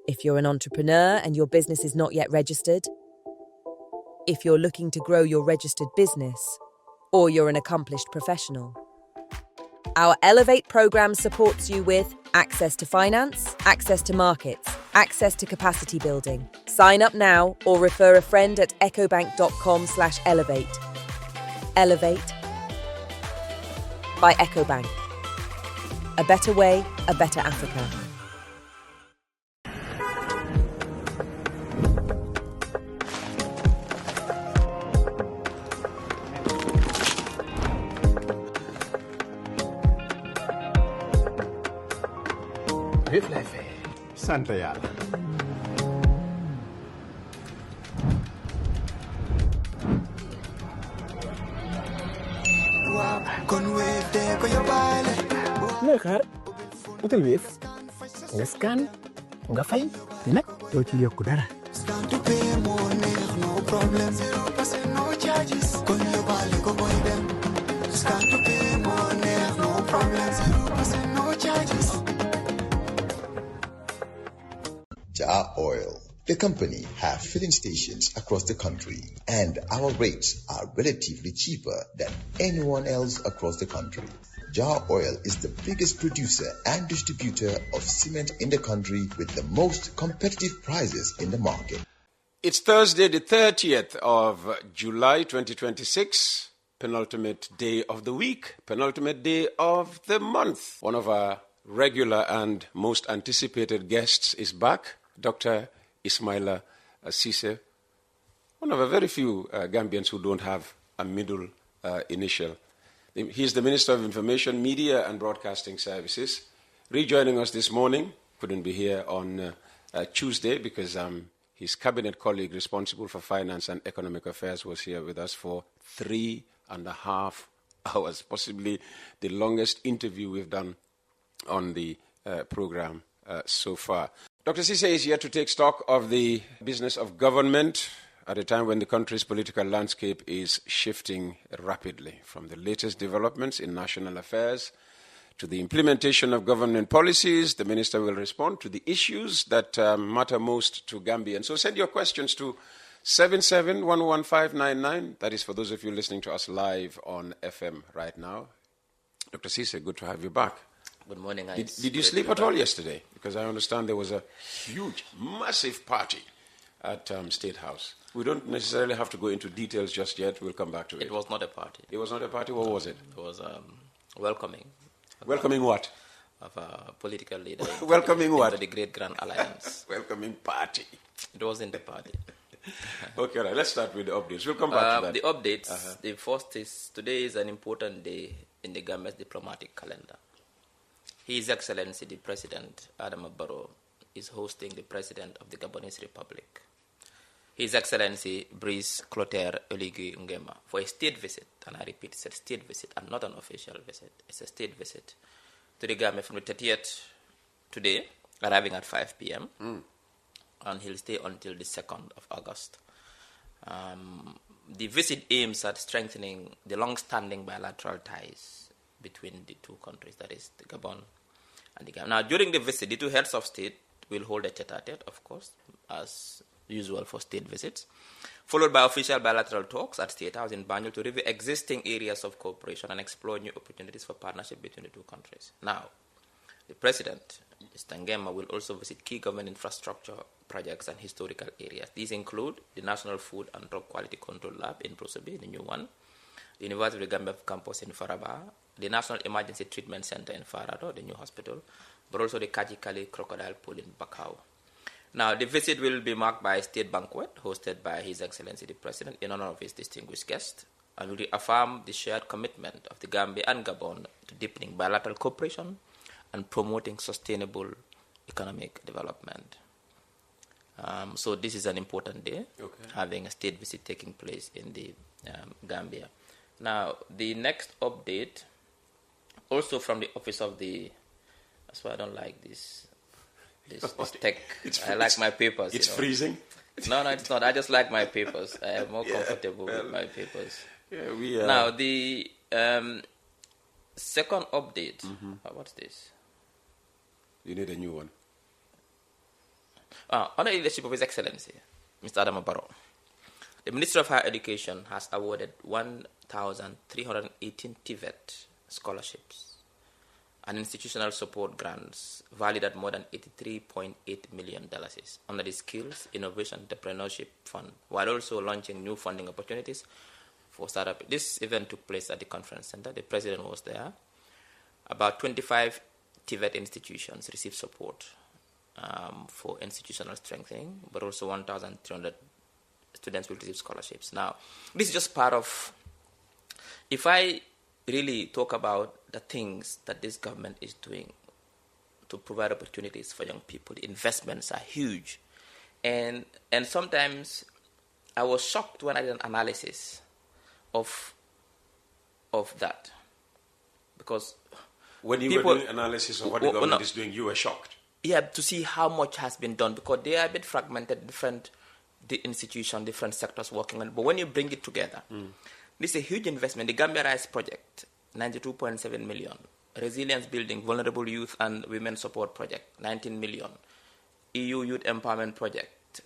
If you're an entrepreneur and your business is not yet registered, if you're looking to grow your registered business, or you're an accomplished professional. Our Elevate program supports you with access to finance, access to markets, access to capacity building. Sign up now or refer a friend at ecobank.com/elevate. Elevate by EcoBank. A better way, a better Africa. Sant yàlla. looy xaar utal Wave nga scan nga fay te nag doo ci yokku dara. Jar Oil. The company have filling stations across the country, and our rates are relatively cheaper than anyone else across the country. Jar Oil is the biggest producer and distributor of cement in the country with the most competitive prices in the market. It's Thursday, the 30th of July 2026, penultimate day of the week, penultimate day of the month. One of our regular and most anticipated guests is back, Dr. Ismaila Ceesay, one of a very few Gambians who don't have a middle initial. He's the Minister of Information, Media and Broadcasting Services. Rejoining us this morning, couldn't be here on Tuesday because his cabinet colleague responsible for finance and economic affairs was here with us for 3.5 hours, possibly the longest interview we've done on the program so far. Dr. Ceesay is here to take stock of the business of government at a time when the country's political landscape is shifting rapidly, from the latest developments in national affairs to the implementation of government policies. The minister will respond to the issues that matter most to Gambians. So send your questions to 7711599. That is for those of you listening to us live on FM right now. Dr. Ceesay, good to have you back. Good morning. Did you sleep at all yesterday? Because I understand there was a huge, massive party at State House. We don't necessarily have to go into details just yet. We'll come back to it. It was not a party. It was not a party? What was it? It was welcoming. Welcoming what? Of a political leader. Welcoming what? Into the Great Grand Alliance. Welcoming party. It wasn't a party. Okay, right. Let's start with the updates. We'll come back to that. The updates. The first is, today is an important day in the Gambia's diplomatic calendar. His Excellency, the President, Adama Barrow, is hosting the President of the Gabonese Republic, His Excellency Brice Clotaire Oligui Nguema, for a state visit. And I repeat, it's a state visit and not an official visit. It's a state visit to the Gambia from the 30th today, arriving at 5 p.m. And he'll stay until the 2nd of August. The visit aims at strengthening the long-standing bilateral ties between the two countries, that is the Gabon and the Gambia. Now, during the visit, the two heads of state will hold a tete-a-tete, of course, as usual for state visits, followed by official bilateral talks at State House in Banjul to review existing areas of cooperation and explore new opportunities for partnership between the two countries. Now, the President, Mr. Nguema, will also visit key government infrastructure projects and historical areas. These include the National Food and Drug Quality Control Lab in Prosobe, the new one, the University of the Gambia campus in Faraba, the National Emergency Treatment Center in Farado, the new hospital, but also the Kajikali Crocodile Pool in Bakau. Now, the visit will be marked by a state banquet hosted by His Excellency the President in honor of his distinguished guest, and will reaffirm the shared commitment of the Gambia and Gabon to deepening bilateral cooperation and promoting sustainable economic development. So this is an important day, having a state visit taking place in the Gambia. Now, the next update, also from the office of the, that's why I don't like this tech. I like my papers. It's freezing? No, it's not. I just like my papers. I am more comfortable with my papers. Yeah, Now, the second update, what's this? You need a new one. Under the leadership of His Excellency, Mr. Adama Barrow, the Ministry of Higher Education has awarded 1,318 TVET scholarships and institutional support grants valued at more than $83.8 million under the Skills, Innovation, Entrepreneurship Fund, while also launching new funding opportunities for startup. This event took place at the conference center. The president was there. About 25 TVET institutions received support for institutional strengthening, but also 1,300 students will receive scholarships. Now, this is just part of, if I really talk about the things that this government is doing to provide opportunities for young people, the investments are huge. And sometimes I was shocked when I did an analysis of that. Because when you were doing analysis of what the government is doing, you were shocked. Yeah, to see how much has been done, because they are a bit fragmented, the institution, different sectors working on it. But when you bring it together, this is a huge investment. The Gambia Rise Project, 92.7 million. Resilience Building, Vulnerable Youth and Women Support Project, 19 million. EU Youth Empowerment Project,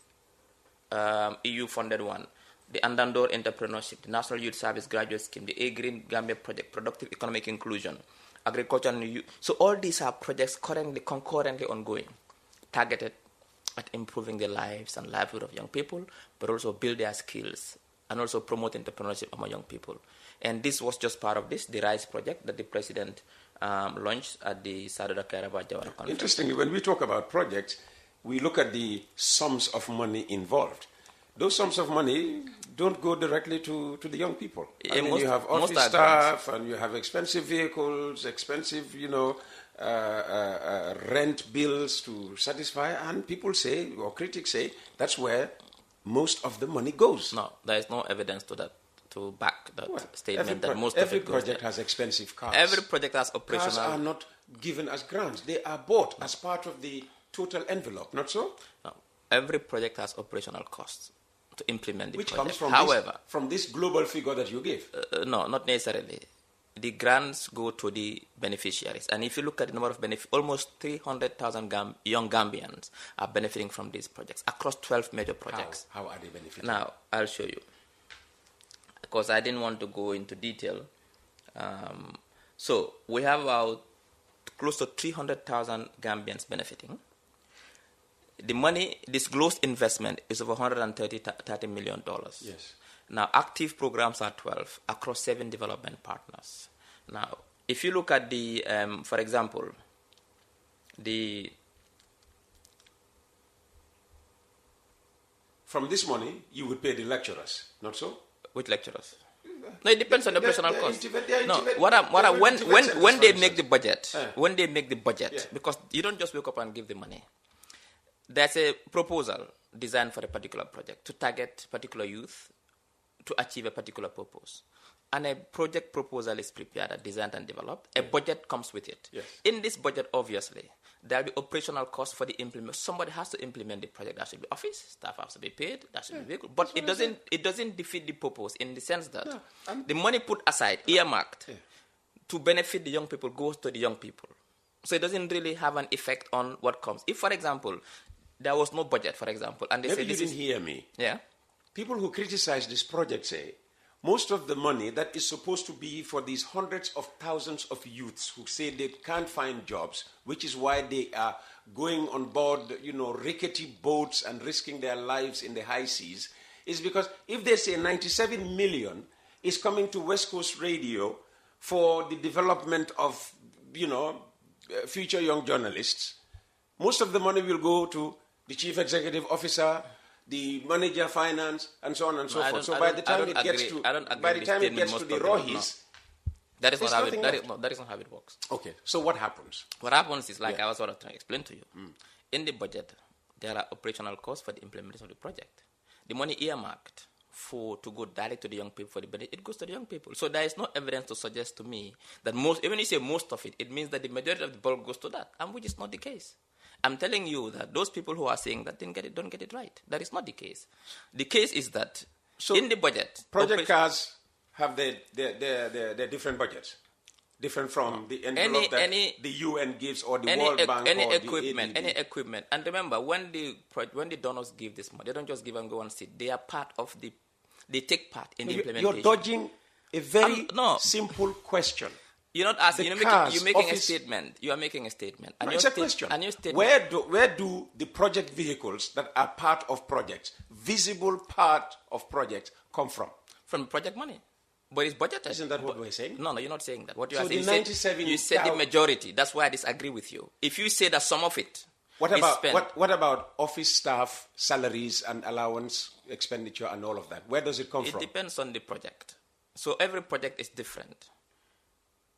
EU funded one. The Andandor Entrepreneurship, the National Youth Service Graduate Scheme, the A-Green Gambia Project, Productive Economic Inclusion, Agriculture and Youth. So all these are projects concurrently ongoing, targeted at improving the lives and livelihood of young people, but also build their skills and also promote entrepreneurship among young people. And this was just part of this, the RISE project that the president launched at the Sadada Kairaba Jawara conference. Interestingly, when we talk about projects, we look at the sums of money involved. Those sums of money don't go directly to the young people. I mean, you have office staff and you have expensive vehicles, expensive, rent bills to satisfy, and people say, or critics say, that's where most of the money goes. No, there is no evidence to that, to back that statement that most every of it goes project there. has expensive cars. Every project has operational. Cars are not given as grants. They are bought as part of the total envelope, not so? No, every project has operational costs to implement the Which project. comes from this global figure that you gave? No, not necessarily. The grants go to the beneficiaries. And if you look at the number of almost 300,000 young Gambians are benefiting from these projects across 12 major projects. How are they benefiting? Now, I'll show you. Because I didn't want to go into detail. So, we have about close to 300,000 Gambians benefiting. The money, this gross investment is over $130 million. Yes. Now, active programs are 12 across 7 development partners. Now, if you look at the, for example, From this money, you would pay the lecturers, not so? Which lecturers? No, it depends on the operational cost. No, when they make the budget, because you don't just wake up and give the money. There's a proposal designed for a particular project to target particular youth to achieve a particular purpose. And a project proposal is prepared, designed and developed. A budget comes with it. Yes. In this budget, obviously, there will be operational costs for the implement. Somebody has to implement the project. That should be office, staff has to be paid, that should be vehicle. But it doesn't defeat the purpose in the sense that the money put aside, earmarked, to benefit the young people goes to the young people. So it doesn't really have an effect on what comes. If, for example, there was no budget, for example, and they Maybe say you didn't hear me. Yeah. People who criticize this project say most of the money that is supposed to be for these hundreds of thousands of youths who say they can't find jobs, which is why they are going on board, rickety boats and risking their lives in the high seas, is because if they say 97 million is coming to West Coast Radio for the development of, future young journalists, most of the money will go to the chief executive officer, the manager finance, and so on and so forth. So by the time it gets to the Rohis, that is not how it works. Okay, so what happens? What happens is, like I was sort of trying to explain to you, in the budget, there are operational costs for the implementation of the project. The money earmarked to go direct to the young people for the benefit, it goes to the young people. So there is no evidence to suggest to me that even if you say most of it, it means that the majority of the bulk goes to that, and which is not the case. I'm telling you that those people who are saying that don't get it right. That is not the case. The case is that in the budget, project cars have their different budgets. Different from the envelope that the UN gives or the World Bank or equipment, the ADB. any equipment. And remember, when the donors give this money, they don't just give and go and sit. They are part of they take part in the implementation. You're dodging a very simple question. You're not asking. You're making a statement. You are making a statement. And it's a question. Where do the project vehicles that are part of projects, visible part of projects, come from? From project money. But it's budgeted. Isn't that what we're saying? No, you're not saying that. What you so are saying, the 97, you said the majority. That's why I disagree with you. If you say that some of it what is about spent, what about office staff salaries and allowance expenditure and all of that? Where does it come from? It depends on the project. So every project is different.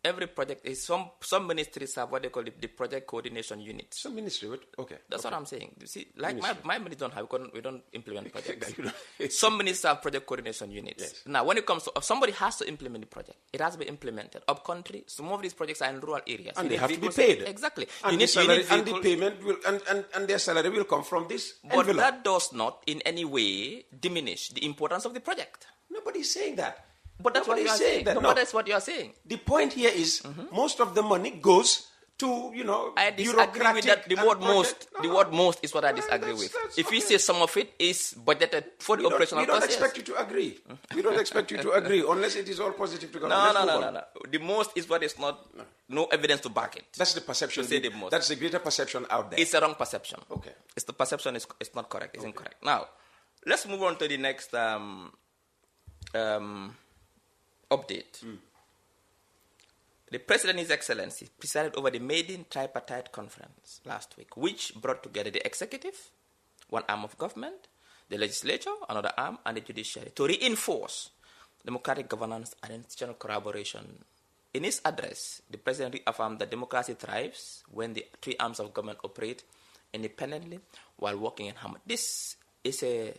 Every project is some ministries have what they call the project coordination units. Some ministry, okay. That's what I'm saying. You see, like my ministry don't have, we don't implement projects. Yes. Some ministries have project coordination units. Yes. Now, when it comes to somebody has to implement the project, it has to be implemented up country. Some of these projects are in rural areas, and they have to be paid. Exactly. And the payment will and their salary will come from this envelope. But that does not in any way diminish the importance of the project. Nobody's saying that. But that's what you are saying. But that's what you are saying. The point here is most of the money goes to, I disagree with that. The word most is what I disagree with. If we say some of it is budgeted for the operational process. We don't expect you to agree. We don't expect you to agree unless it is all positive to government. No. The most is what is no evidence to back it. That's the perception. Say the most. That's the greater perception out there. It's a wrong perception. Okay. It's the perception is not correct. It's incorrect. Now, let's move on to the next update. The President, His Excellency, presided over the maiden tripartite conference last week, which brought together the executive, one arm of government, the legislature, another arm, and the judiciary to reinforce democratic governance and institutional collaboration. In his address, the President reaffirmed that democracy thrives when the three arms of government operate independently while working in harmony. This is a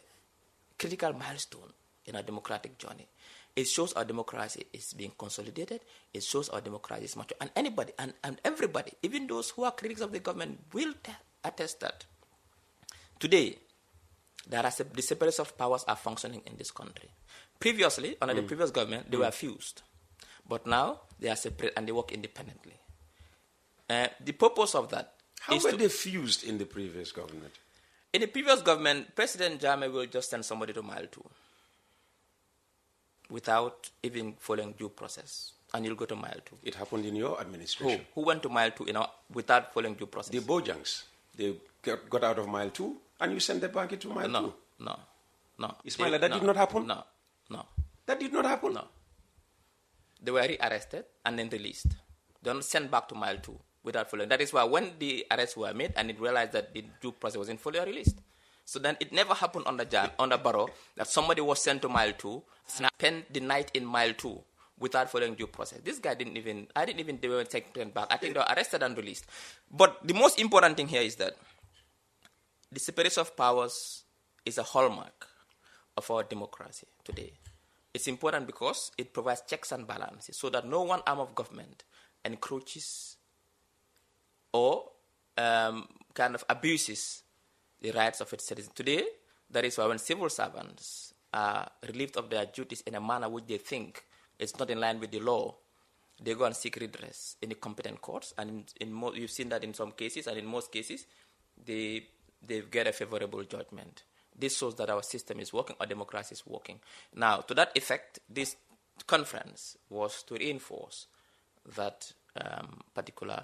critical milestone in our democratic journey. It shows our democracy is being consolidated. It shows our democracy is mature. And anybody and everybody, even those who are critics of the government, will attest that today the separation of powers are functioning in this country. Previously, under the previous government, they were fused. But now they are separate and they work independently. The purpose of that How is were they fused in the previous government? In the previous government, President Jammeh will just send somebody to Mile 2. Without even following due process, and you'll go to Mile 2. It happened in your administration. Who went to Mile 2 without following due process? The Bojangs. They got out of Mile 2, and you sent them back into Mile 2. No. Ismaila, that did not happen? No. That did not happen? No. They were rearrested and then released. They were sent back to Mile 2 without following. That is why when the arrests were made and it realized that the due process wasn't fully released. So then it never happened on the Barrow that somebody was sent to Mile 2, spent the night in Mile 2 without following due process. This guy they were taken back. I think they were arrested and released. But the most important thing here is that the separation of powers is a hallmark of our democracy today. It's important because it provides checks and balances so that no one arm of government encroaches or kind of abuses the rights of its citizens. Today, that is why when civil servants are relieved of their duties in a manner which they think is not in line with the law, they go and seek redress in the competent courts. And you've seen that in some cases, and in most cases, they get a favorable judgment. This shows that our system is working, our democracy is working. Now, to that effect, this conference was to reinforce that particular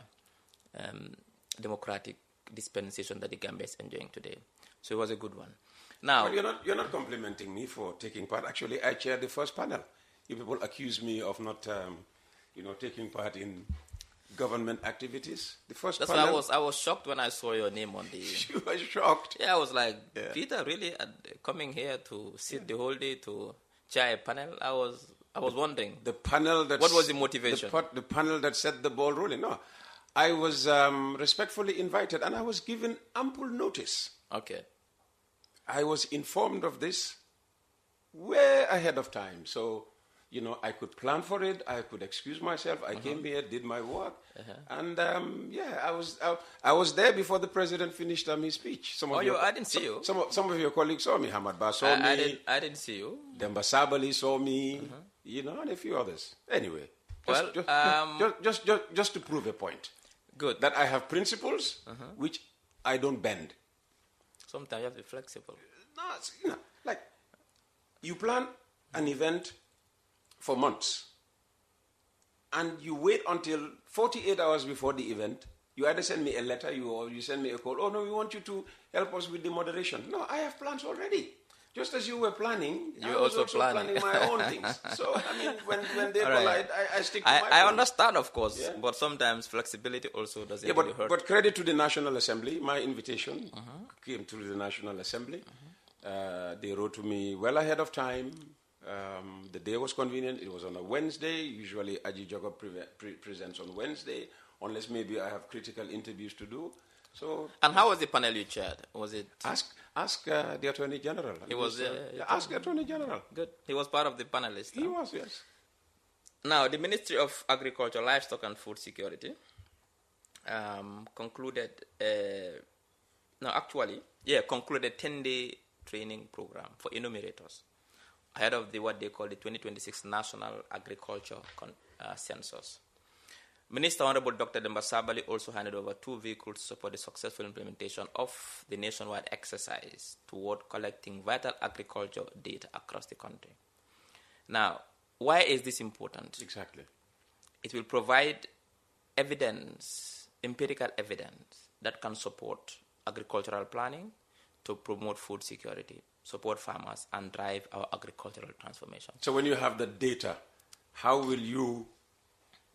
democratic dispensation that the Gambia is enjoying today. So it was a good one. Now, well, you're not complimenting me for taking part. Actually, I chaired the first panel. You people accuse me of not, taking part in government activities. The first that's panel. why I was shocked when I saw your name on the. You were shocked. Yeah, I was like, Peter, really coming here to sit the whole day to chair a panel? I was wondering. The panel that. What was the motivation? The panel that set the ball rolling. No. I was respectfully invited and I was given ample notice. Okay. I was informed of this way ahead of time. So, I could plan for it. I could excuse myself. I came here, did my work. And, I was there before the president finished his speech. I didn't see you. Some of your colleagues saw me. Hamad Ba saw me. I didn't see you. Demba Sabali saw me. And a few others. Anyway. Well, Just to prove a point. good. That I have principles which I don't bend. Sometimes you have to be flexible. No, like you plan an event for months and you wait until 48 hours before the event. You either send me a letter or you send me a call. Oh, no, we want you to help us with the moderation. No, I have plans already. Just as you were planning, I was also planning my own things. So, I mean, when they collide, I stick to my plan. I understand, of course, but sometimes flexibility also doesn't really hurt. But credit to the National Assembly. My invitation came through the National Assembly. They wrote to me well ahead of time. The day was convenient. It was on a Wednesday. Usually, Aji Jogo presents on Wednesday, unless maybe I have critical interviews to do. So, and how was the panel you chaired? Was it ask the Attorney General? He was ask the Attorney General. Good. He was part of the panelists. He was, yes. Now, the Ministry of Agriculture, Livestock and Food Security concluded a 10-day training program for enumerators ahead of what they call the 2026 National Agriculture Census. Minister Honorable Dr. Demba Sabali also handed over 2 vehicles to support the successful implementation of the nationwide exercise toward collecting vital agriculture data across the country. Now, why is this important? Exactly. It will provide evidence, empirical evidence, that can support agricultural planning to promote food security, support farmers, and drive our agricultural transformation. So when you have the data, how will you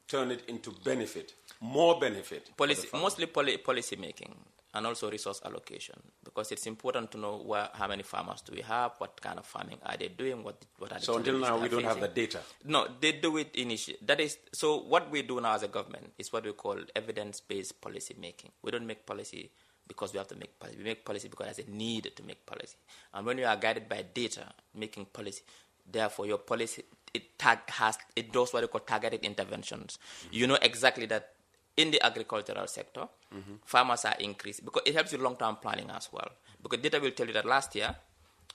turn it into benefit, more benefit? Mostly policy making and also resource allocation, because it's important to know how many farmers do we have, what kind of farming are they doing, what are the So until now we don't have the data. No, they do it initially. That is, so what we do now as a government is what we call evidence-based policy making. We don't make policy because we have to make policy. We make policy because there's a need to make policy. And when you are guided by data, making policy, therefore your policy, it does what we call targeted interventions. You know exactly that in the agricultural sector, farmers are increasing, because it helps you long-term planning as well. Because data will tell you that last year,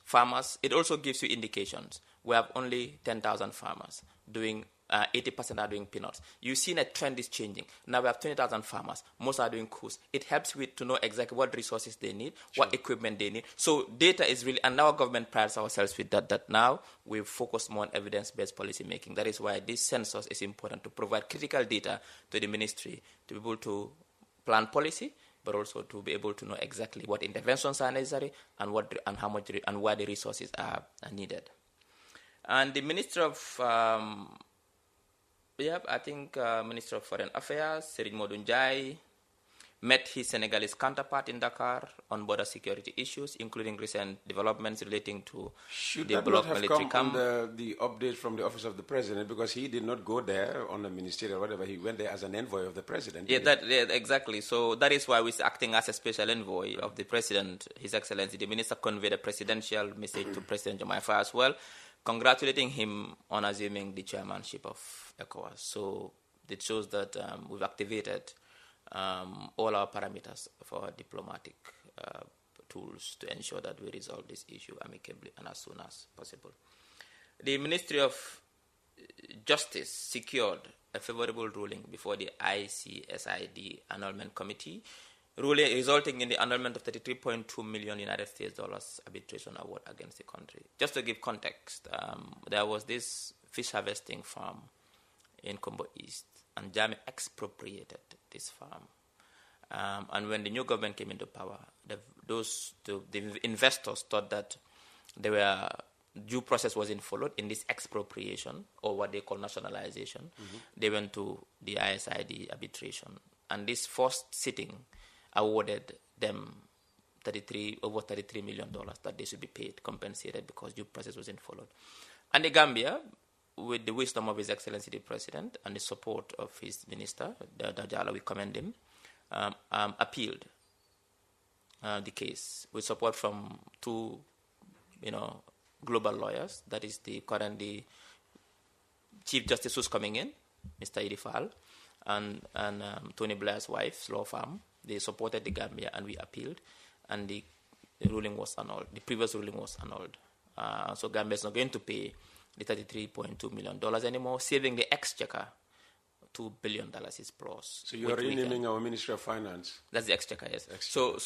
farmers, it also gives you indications. We have only 10,000 farmers doing 80% are doing peanuts. You've seen a trend is changing. Now we have 20,000 farmers. Most are doing coos. It helps you to know exactly what resources they need, what equipment they need. So data is really, and our government prides ourselves with that now we focus more on evidence-based policy making. That is why this census is important, to provide critical data to the ministry to be able to plan policy, but also to be able to know exactly what interventions are necessary and how much and where the resources are needed. And the Minister of Minister of Foreign Affairs, Serigne Modou Ndiaye, met his Senegalese counterpart in Dakar on border security issues, including recent developments relating to the bloc military camp. The update from the Office of the President, because he did not go there on a ministerial whatever. He went there as an envoy of the President. Exactly. So that is why we're acting as a special envoy of the President, His Excellency. The Minister conveyed a presidential message to President Jamaifa as well, congratulating him on assuming the chairmanship of ECOWAS. So it shows that we've activated all our parameters for our diplomatic tools to ensure that we resolve this issue amicably and as soon as possible. The Ministry of Justice secured a favorable ruling before the ICSID annulment committee, ruling resulting in the annulment of $33.2 million United States dollars arbitration award against the country. Just to give context, there was this fish harvesting farm in Combo East, and Jami expropriated this farm. And when the new government came into power, the investors thought that due process wasn't followed in this expropriation, or what they call nationalization. They went to the ISID arbitration, and this first sitting awarded them over $33 million that they should be paid, compensated, because due process wasn't followed. And the Gambia, with the wisdom of His Excellency the President and the support of his minister, Dajala, we commend him, appealed the case with support from 2, global lawyers. That is the Chief Justice who's coming in, Mr. Idifal, and Tony Blair's wife's law firm. They supported the Gambia, and we appealed, and the ruling was annulled. The previous ruling was annulled. So Gambia is not going to pay the $33.2 million anymore, saving the exchequer $2 billion is plus. So you're renaming our Ministry of Finance. That's the exchequer, yes. Exchequer.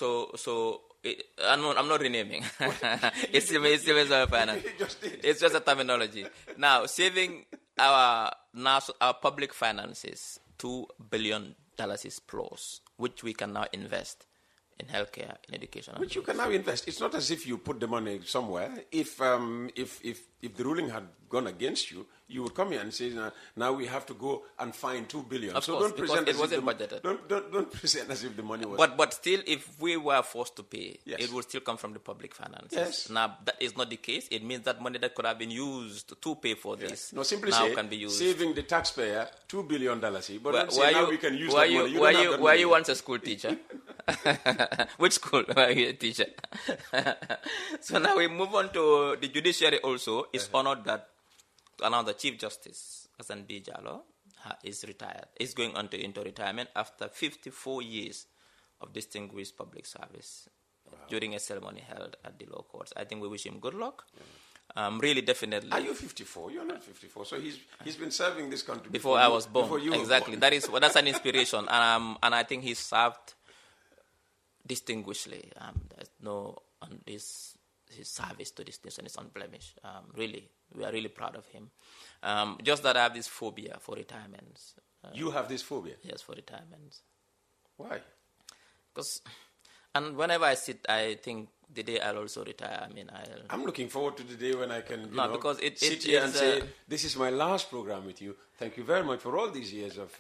I'm not renaming. It's the Ministry of Finance. It's just a terminology. Now, saving our public finances, $2 billion is plus, which we can now invest in healthcare, in education. Which you can now invest. It's not as if you put the money somewhere. If the ruling had gone against you, you would come here and say, now we have to go and find $2 billion. Of so course, don't present because as it if wasn't budgeted. Don't present as if the money was. But still, if we were forced to pay, Yes. it would still come from the public finances. Yes. Now, that is not the case. It means that money that could have been used to pay for this No, simply now say, can be used. saving the taxpayer $2 billion. But Were don't say now we can use that money. Were you once a school teacher? Which school were you a teacher? So now we move on to the judiciary also. It's honored that the Chief Justice, Hassan B. Jallow, is retired. Is going into retirement after 54 years of distinguished public service during a ceremony held at the law courts. I think we wish him good luck. Really, definitely. Are you 54? You're not 54. So he's been serving this country before I was born. Before you exactly. were born. That's an inspiration, and I think he served distinguishedly. There's no his service to this nation is unblemished. Really, we are really proud of him. Just that I have this phobia for retirements. You have this phobia? Yes, for retirements. Why? And whenever I sit, I think the day I'll also retire. I'm looking forward to the day when I can because sit here and say, this is my last program with you. Thank you very much for all these years of,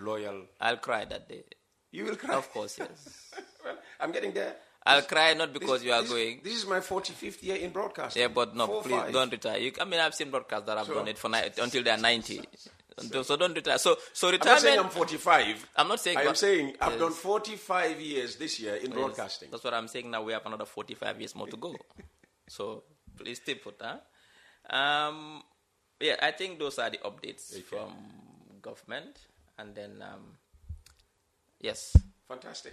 loyal... I'll cry that day. You will cry? Of course, yes. Well, I'm getting there. I'll cry not because you are going. This is my 45th year in broadcasting. Yeah, but no, please don't retire. I've seen broadcasts that have done it until they are 90. So don't retire. So retirement. I'm not saying I'm 45. I'm not saying. I'm saying I've done 45 years this year in broadcasting. That's what I'm saying. Now we have another 45 years more to go. So please stay put, huh? I think those are the updates from government, and then yes. Fantastic.